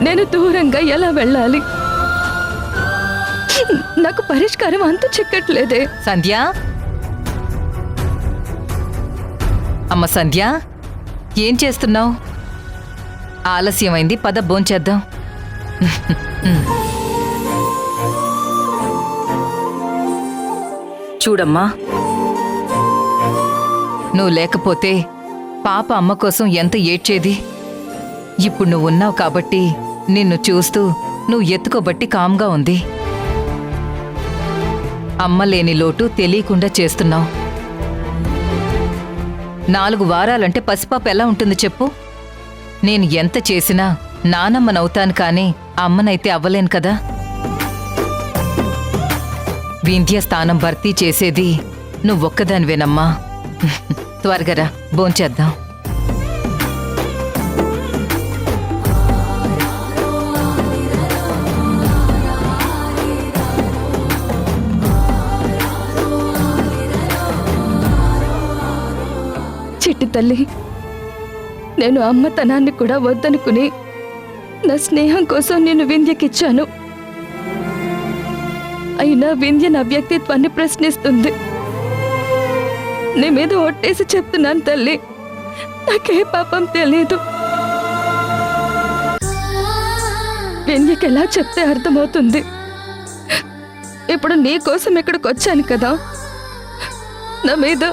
నేను దూరంగా ఎలా వెళ్ళాలి? నాకు పరిష్కారం అంతు చిక్కట్లేదే. సంధ్య, అమ్మ సంధ్య, ఏం చేస్తున్నావు? ఆలస్యమైంది, పద భోంచేద్దాం. చూడమ్మా, నువ్వు లేకపోతే పాప అమ్మ కోసం ఎంత ఏడ్చేది. ఇప్పుడు నువ్వు ఉన్నావు కాబట్టి నిన్ను చూస్తూ నువ్వు ఎత్తుకోబట్టి కామ్గా ఉంది. అమ్మ లేని లోటు తెలియకుండా చేస్తున్నావు. 4 వారాలంటే పసిపాప ఎలా ఉంటుంది చెప్పు? నేను ఎంత చేసినా నానమ్మనవుతాను కానీ అమ్మనైతే అవ్వలేను కదా. వింధ్య స్థానం భర్తీ చేసేది నువ్వొక్కదానివేనమ్మా. త్వరగా రా, భోంచేద్దాం. చిట్టి తల్లి, నేను అమ్మతనాన్ని కూడా వద్దనుకుని నా స్నేహం కోసం నేను వింధ్యకిచ్చాను. అయినా వింధ్య నా వ్యక్తిత్వాన్ని ప్రశ్నిస్తుంది. నీ మీద ఒట్టేసి చెప్తున్నాను తల్లి, నాకే పాపం తెలీదు. వింధ్యకి ఎలా చెప్తే అర్థమవుతుంది? ఇప్పుడు నీ కోసం ఇక్కడికి వచ్చాను కదా, నా మీద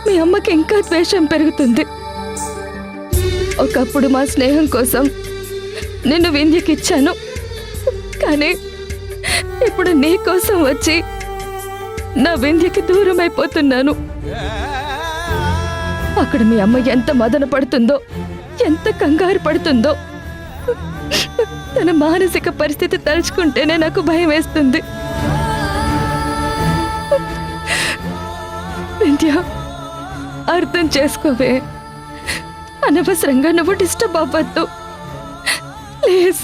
మీ అమ్మకి ఇంకా ద్వేషం పెరుగుతుంది. ఒకప్పుడు మా స్నేహం కోసం నిన్ను వింధ్యకిచ్చాను, కానీ ఇప్పుడు నీ కోసం వచ్చి నా వింధ్యకి దూరం అయిపోతున్నాను. అక్కడ మీ అమ్మ ఎంత మదన పడుతుందో, ఎంత కంగారు పడుతుందో. తన మానసిక పరిస్థితి తలుచుకుంటేనే నాకు భయం వేస్తుంది. వింధ్య, అర్థం చేసుకోవే. అనవసరంగా నువ్వు డిస్టర్బ్ అవ్వద్దు ప్లీజ్.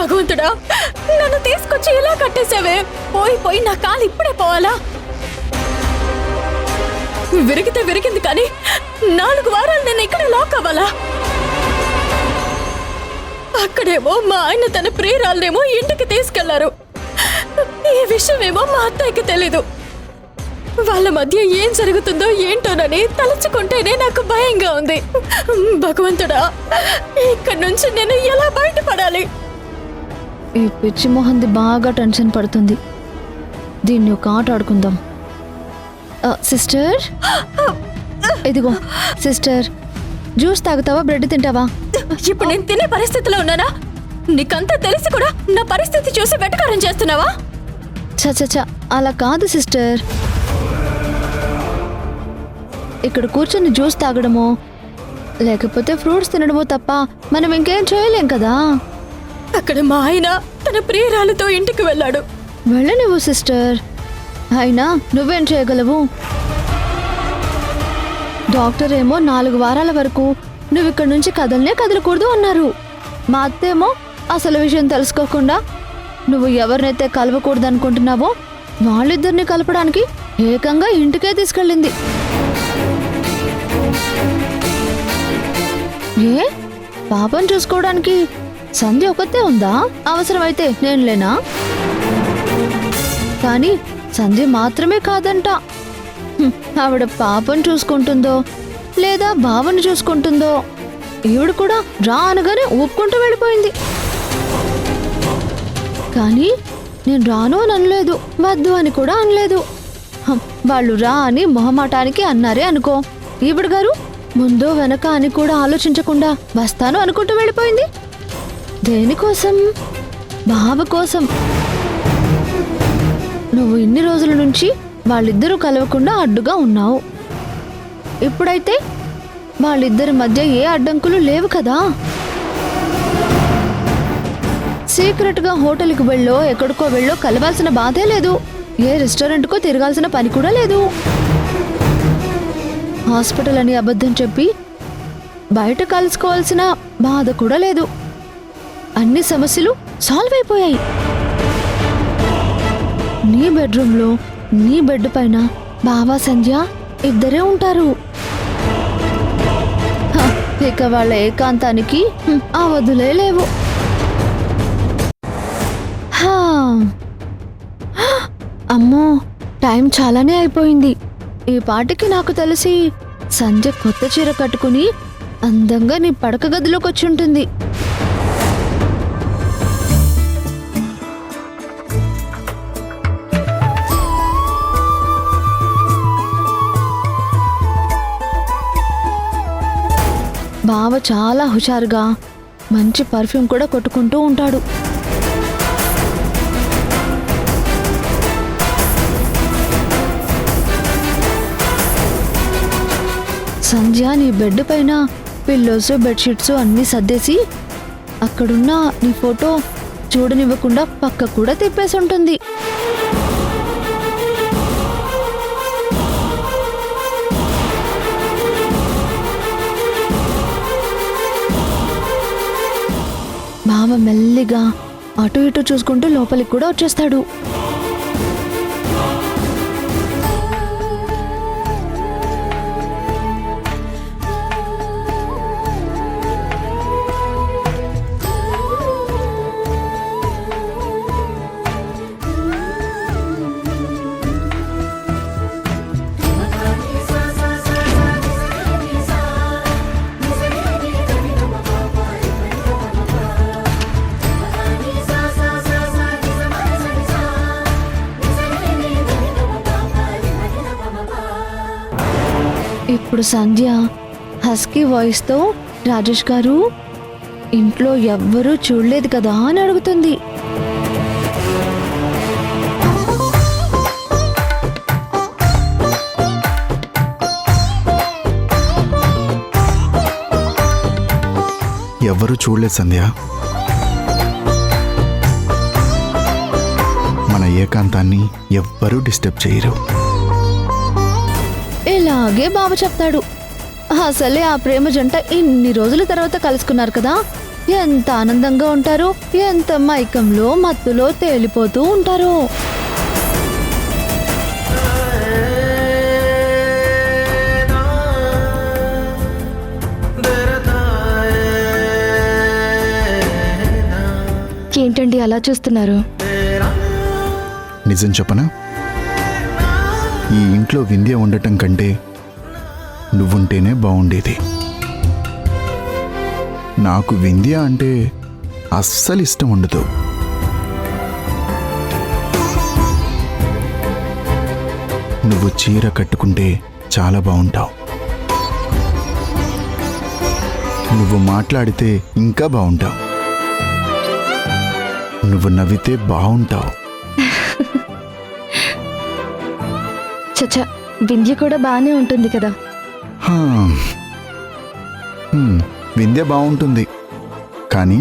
భగవంతుడా, నన్ను తీసుకొచ్చి ఇలా కట్టేసావే. పోయి నా కాలు ఇప్పుడే పోవాలా? విరిగితే విరిగింది కానీ 4 వారాలు నేను ఇక్కడ లాక్ అవ్వాలా? అక్కడేమో మా ఆయన తన ప్రియురాలనేమో ఇంటికి తీసుకెళ్లారు. ఈ విషయమేమో మా అత్తయ్యకి తెలీదు. వాళ్ళ మధ్య ఏం జరుగుతుందో ఏంటోనని తలుచుకుంటేనే నాకు భయంగా ఉంది. భగవంతుడా, ఇక్కడి నుంచి నేను ఎలా బయటపడాలి? ఈ పిచ్చి మొహంది బాగా టెన్షన్ పడుతుంది. దీన్ని ఒక ఆట ఆడుకుందాం. సిస్టర్, ఇదిగో సిస్టర్, జ్యూస్ తాగుతావా, బ్రెడ్ తింటావా? ఇప్పుడు నేను తినే పరిస్థితిలో ఉన్నానా? నీకంతా తెలిసి కూడా నా పరిస్థితి చూసి వెటకారం చేస్తున్నావా? చ అలా కాదు సిస్టర్. ఇక్కడ కూర్చొని జ్యూస్ తాగడమో లేకపోతే ఫ్రూట్స్ తినడమో తప్ప మనం ఇంకేం చేయలేం కదా. అక్కడ మా ఆయన తన ప్రియురాలతో ఇంటికి వెళ్ళాడు. వెళ్ళనివ్వు సిస్టర్, అయినా నువ్వేం చేయగలవు? డాక్టర్ ఏమో 4 వారాల వరకు నువ్వు ఇక్కడ నుంచి కదలకూడదు అన్నారు. మా అత్తేమో అసలు విషయం తెలుసుకోకుండా నువ్వు ఎవరినైతే కలవకూడదు అనుకుంటున్నావో వాళ్ళిద్దరిని కలపడానికి ఏకంగా ఇంటికే తీసుకెళ్ళింది. ఏ పాపం చూసుకోవడానికి సంధ్య ఒకతే ఉందా? అవసరమైతే నేను లేనా? కానీ సంధ్య మాత్రమే కాదంట. ఆవిడ పాపం చూసుకుంటుందో లేదా బావను చూసుకుంటుందో. ఈవిడ కూడా రా అనగానే ఒప్పుకుంటూ వెళ్ళిపోయింది. కానీ నేను రాను అని అనలేదు, వద్దు అని కూడా అనలేదు. వాళ్ళు రా అని మొహమాటానికి అన్నారే అనుకో. ఈవిడ గారు ముందో వెనక అని కూడా ఆలోచించకుండా వస్తాను అనుకుంటూ వెళ్ళిపోయింది. దేనికోసం? బావ కోసం. నువ్వు ఇన్ని రోజుల నుంచి వాళ్ళిద్దరూ కలవకుండా అడ్డుగా ఉన్నావు. ఇప్పుడైతే వాళ్ళిద్దరి మధ్య ఏ అడ్డంకులు లేవు కదా. సీక్రెట్గా హోటల్కి వెళ్ళో ఎక్కడికో వెళ్ళో కలవాల్సిన బాధే లేదు. ఏ రెస్టారెంట్కో తిరగాల్సిన పని కూడా లేదు. హాస్పిటల్ అని అబద్ధం చెప్పి బయట కలుసుకోవాల్సిన బాధ కూడా లేదు. అన్ని సమస్యలు సాల్వ్ అయిపోయాయి. నీ బెడ్రూమ్లో నీ బెడ్ పైన బావా సంధ్య ఇద్దరే ఉంటారు. హ, ఇక వాళ్ళ ఏకాంతానికి ఆ వదులే లేవు. హా. అమ్మో, టైం చాలానే అయిపోయింది. ఈ పాటికి నాకు తెలిసి సంధ్య కొత్త చీర కట్టుకుని అందంగా నీ పడక గదిలోకి వచ్చి ఉంటుంది. బావ చాలా హుషారుగా మంచి పర్ఫ్యూమ్ కూడా కొట్టుకుంటూ ఉంటాడు. సంధ్య నీ బెడ్ పైన పిల్లోస్ బెడ్షీట్స్ అన్నీ సర్దేసి అక్కడున్న నీ ఫోటో చూడనివ్వకుండా పక్క కూడా తిప్పేసి ఉంటుంది. బావ మెల్లిగా అటు ఇటు చూసుకుంటూ లోపలికి కూడా వచ్చేస్తాడు. ఇప్పుడు సంధ్య హస్కీ వాయిస్తో రాజేష్ గారు ఇంట్లో ఎవ్వరూ చూడలేదు కదా అని అడుగుతుంది. ఎవ్వరూ చూడలేదు సంధ్య. మన ఏకాంతాన్ని ఎవ్వరూ డిస్టర్బ్ చేయరు. ఇలాగే బావ చెప్తాడు. అసలే ఆ ప్రేమ జంట ఇన్ని రోజుల తర్వాత కలుసుకున్నారు కదా, ఎంత ఆనందంగా ఉంటారో, ఎంత మైకంలో మత్తులో తేలిపోతూ ఉంటారో. ఏంటండి అలా చూస్తున్నారు? నిజం చెప్పనా, ఈ ఇంట్లో వింధ్య ఉండటం కంటే నువ్వుంటేనే బాగుండేది. నాకు వింధ్య అంటే అస్సలు ఇష్టం ఉండదు. నువ్వు చీర కట్టుకుంటే చాలా బాగుంటావు. నువ్వు మాట్లాడితే ఇంకా బాగుంటావు. నువ్వు నవ్వితే బాగుంటావు. చచ్చా, వింధ్య కూడా బాగానే ఉంటుంది కదా. హా. వింధ్య బాగుంటుంది, కానీ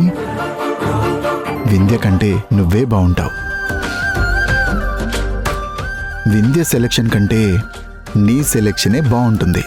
వింధ్య కంటే నువ్వే బాగుంటావు. వింధ్య సెలెక్షన్ కంటే నీ సెలెక్షనే బాగుంటుంది.